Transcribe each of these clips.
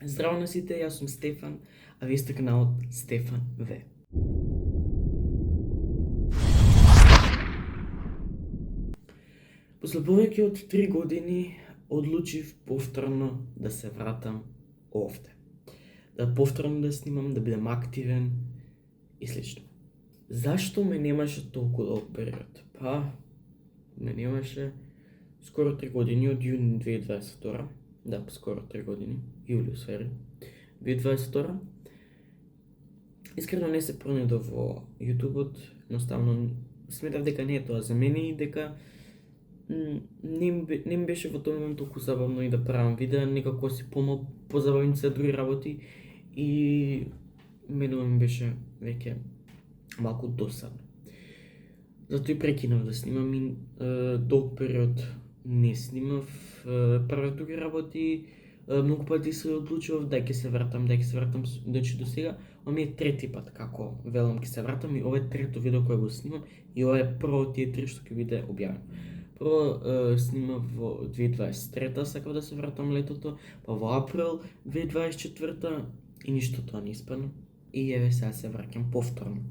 Здраво на сите, јас сум Стефан, а вие сте каналот Стефан В. После повеќе од 3 години одлучив повторно да се вратам овде. Да повторно да снимам, да бидам активен и слично. Зашто ме немаше толку долг период? Па, ме немаше скоро 3 години, од јуни 2022. Да, скоро 3 години, јули усвари, 2022. Искрено не се пронајдов во YouTube-от, едноставно сметав дека не е тоа за мене и дека не ми беше во тој момент толку забавно и да правам видеа, некако си позабавен се други работи и мене ми беше веќе малку досадно. Затоа и прекинав да снимам и долг период не снимав, правев други работи, многу пати се одлучував да ќе се вратам, значи до сега, ова ми е трети пат како велам ќе се вратам и ова е трето видео кое го снимам и ова е прво од тие три што ќе биде објавено. Прво снимав во 2023, сакав да се вратам летото, па во април 2024 и ништо тоа не испадна. И еве сега се враќам повторно.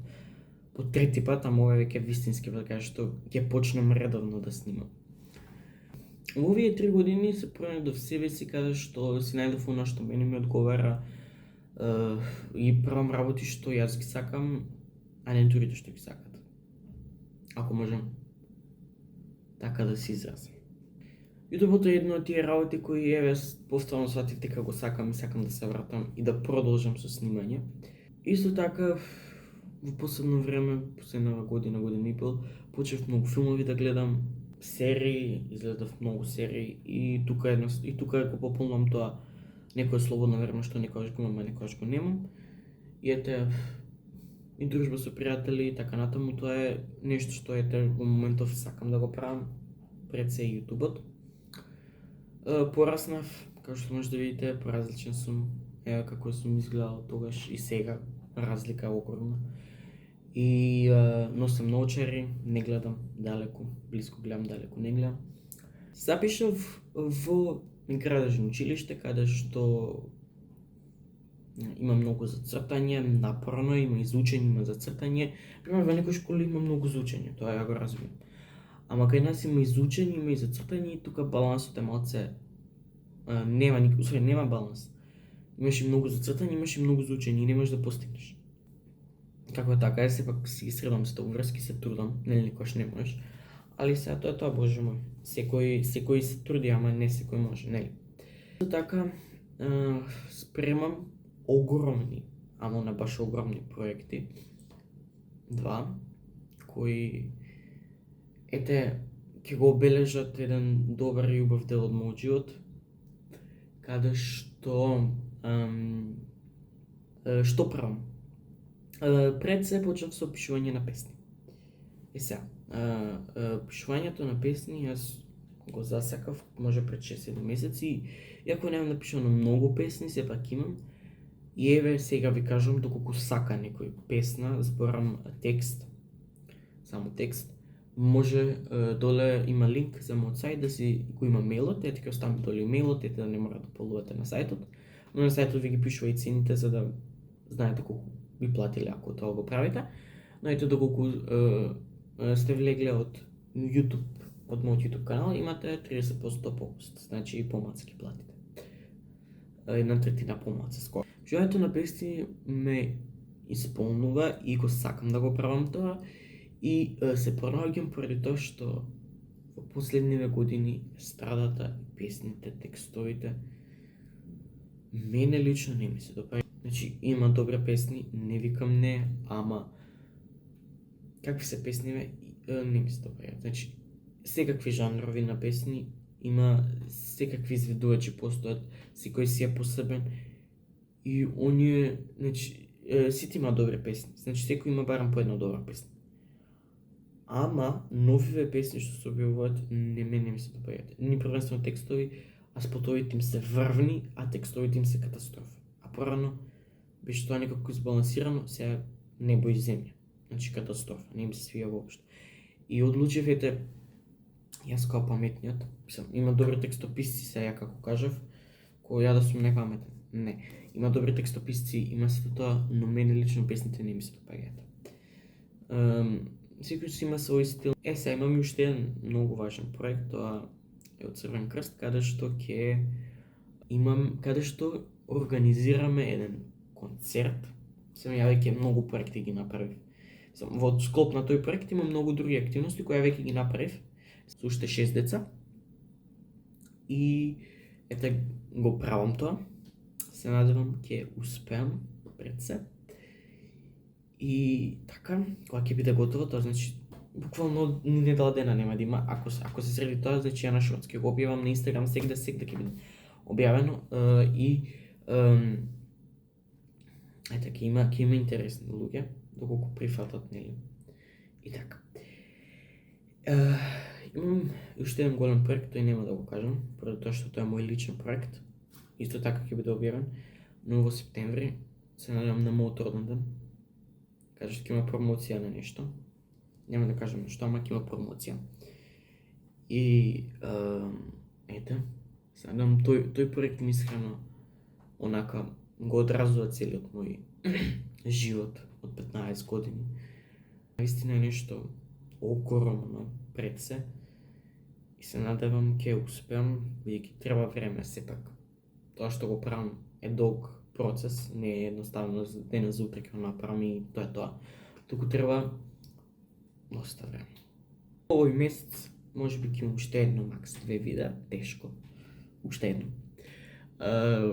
По трети пат, ама ова е веќе вистински пат, кај што ќе почнам редовно да снимам. Во овие 3 години се пронајдов себе си каде што си најдов она што мене ми одговара и правам работи што јас ги сакам, а не другите што ги сакат. Ако можам така да се изразам. YouTube е едно од тие работи кои еве повторно сватив дека го сакам и сакам да се вратам и да продолжам со снимање. Исто така во последно време, последнава година и пол, почнав многу филмови да гледам, серии, изгледав многу серии и тука го пополнам тоа некој слободно време што некогаш го имам, а некогаш го немам. И ете и дружба со пријатели и така натаму, тоа е нешто што ете во моментов сакам да го правам пред се YouTube-от. Пораснав, како што може да видите, поразличен сум, ева како сум изгледал тогаш и сега, разлика е огромна. И носам наочари, не гледам далеку, блиску гледам, далеку не гледам. Запишав во градежно училиште, каде што има многу за цртање, напорно, има изучење, има за цртање. Пример, во некои школи има многу за учење, тоа ја го разбирам. Ама кај нас има изучење, има и за цртање и тука балансот е малце нема баланс. Имаш и многу за цртање, имаш и многу за учење и не можеш да постигнеш. Како е така, сепак си ги средам сите уврски, се трудам, нели никош не можеш. Али сега тоа е тоа, боже мој. Секој се труди, ама не секој може, нели? Исто така спремам огромни, ама не баш огромни проекти. Два кои ете ќе го обележат еден добар и убав дел од мојот живот, каде што што правам? Пред се почнав со пишување на песни. Сега, пишувањето на песни јас го засакав може пред 6-7 месеци, иако немам напишано многу песни, сепак имам. И еве сега ви кажувам доколку сака некој песна, зборам текст, само текст, може доле има линк за мојот сајт да си го има мејлот, ете ќе оставам доле мејлот, ете да не мора да полувате на сајтот, но на сајтот ви ги пишува и цените за да знаете колку би платиле ако тоа го правите. Но ете доколку сте влегле од YouTube, од мојот YouTube канал, имате 30% попуст, значи и помалку ќе платите. 1/3 помалку скоро. Пишувањето на песни ме исполнува и го сакам да го правам тоа и се пронаоѓам поради тоа што во последниве години страдата, песните, текстовите мене лично не ми се допаѓа. Значи има добри песни, не викам не, ама какви се песниве не ми се допаѓаат. Значи секакви жанрови на песни има, секакви изведувачи постојат, секој си е посебен и оние, значи сите има добри песни. Значи секој има барем по една добра песна. Ама новиве песни што се објавуваат не ми се допаѓаат. Ни првенствено текстови, а спотовите им се врвни, а текстовите им се катастрофа. А порано беше тоа некако избалансирано, сега небо и земја. Значи катастрофа, не им се свија воопшто. И одлучив ете, јас као паметниот, има добри текстописци, сега како кажав, кој ја да сум непаметен. Не. Има добри текстописци, има сето тоа, но мене лично песните не ми се допаѓаат. Секој си има свој стил. Сега имам и уште еден многу важен проект, тоа е од Црвен крст, каде што организираме еден концерт. Сам ја веќе многу проекти ги направив. Во склоп на тој проект има многу други активности кои веќе ги направив. Со уште 6 деца. И ете го правам тоа. Се надевам ќе успеам пред се. И така, кога ќе биде готово, тоа значи буквално ни недела дена нема да има. Ако се среди тоа, значи ја на шорт ќе го објавам на Инстаграм сегде ќе биде објавено ете ќе има интересни луѓе доколку прифатат, нели. И така. Имам уште еден голем проект, тој нема да го кажам, поради тоа што тоа е мој личен проект. Исто така ќе биде објавен, но во септември се надевам на мојот роден ден. Кажа што ќе има промоција на нешто. Нема да кажам што, ама ќе има промоција. И ете, се надевам тој проект ми искрено онака го одразува целиот мој живот од 15 години. Наистина е нешто огромно пред се и се надевам ќе успеам, бидејќи треба време сепак. Тоа што го правам е долг процес, не е едноставно за денес за утре ќе го направам и тоа е тоа. Туку треба доста време. Овој месец можеби ќе имам уште едно, макс 2 видеа, тешко. Уште едно.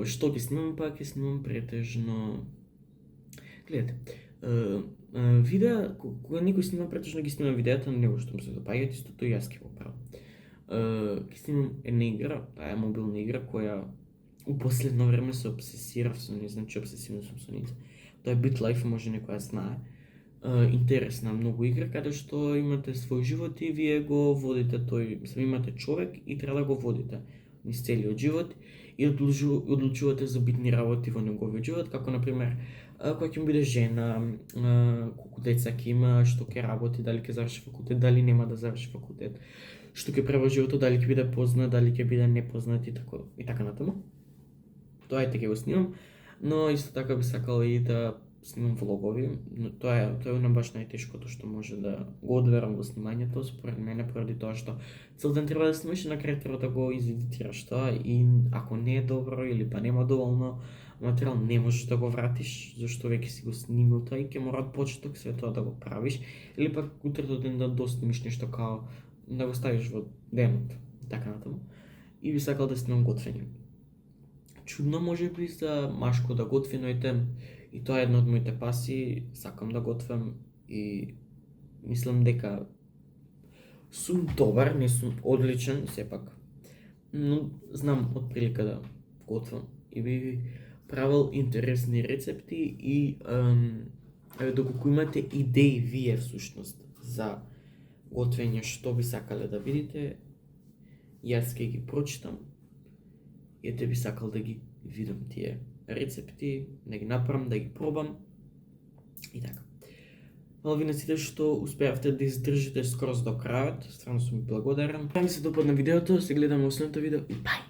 Што ќе снимам, па ќе снимам претежно. Гледате, видеа, кога некој снима претежно ги снимам видеата на него што му се допаѓаат, исто тоа и јас ќе го правам. Ќе снимам една игра, таа е мобилна игра која у последно време се обсесирав со неја, значи обсесивно сум со неја. Тоа е BitLife, може некој ја знае. Интересна многу игра каде што имате свој живот и вие го водите тој, имате човек и треба да го водите низ целиот живот и одлучувате за битни работи во неговиот живот, како на пример која ќе му биде жена, колку деца ќе има, што ќе работи, дали ќе заврши факултет, дали нема да заврши факултет, што ќе прави во животот, дали ќе биде познат, дали ќе биде непознат и така натаму. Тоа ете ќе го снимам, но исто така би сакал и да снимам влогови, но тоа е баш најтешкото што може да го одверам во снимањето, според мене, поради тоа што цел ден треба да снимаш и на крај треба да го изедитираш тоа и ако не е добро или па нема доволно материјал, не можеш да го вратиш, зашто веќе си го снимил тоа и ќе мора од почеток све тоа да го правиш, или пак утредот ден да доснимиш нешто као да го ставиш во денот, така натаму. И би сакал да снимам готвење. Чудно можеби за машко да готви, но и тоа е една од моите пасии, сакам да готвам и мислам дека сум добар, не сум одличен сепак, но знам од прилика да готвам и би правил интересни рецепти и доколку имате идеи вие всушност за готвење што би сакале да видите, јас ќе ги прочитам и би сакал да ги видам тие рецепти, да ги направам, да ги пробам и така. Фала ви на сите што успеавте да издржите скроз до крајот, стварно сум благодарен. Ми се допадна видеото, се гледаме во следното видео и бај!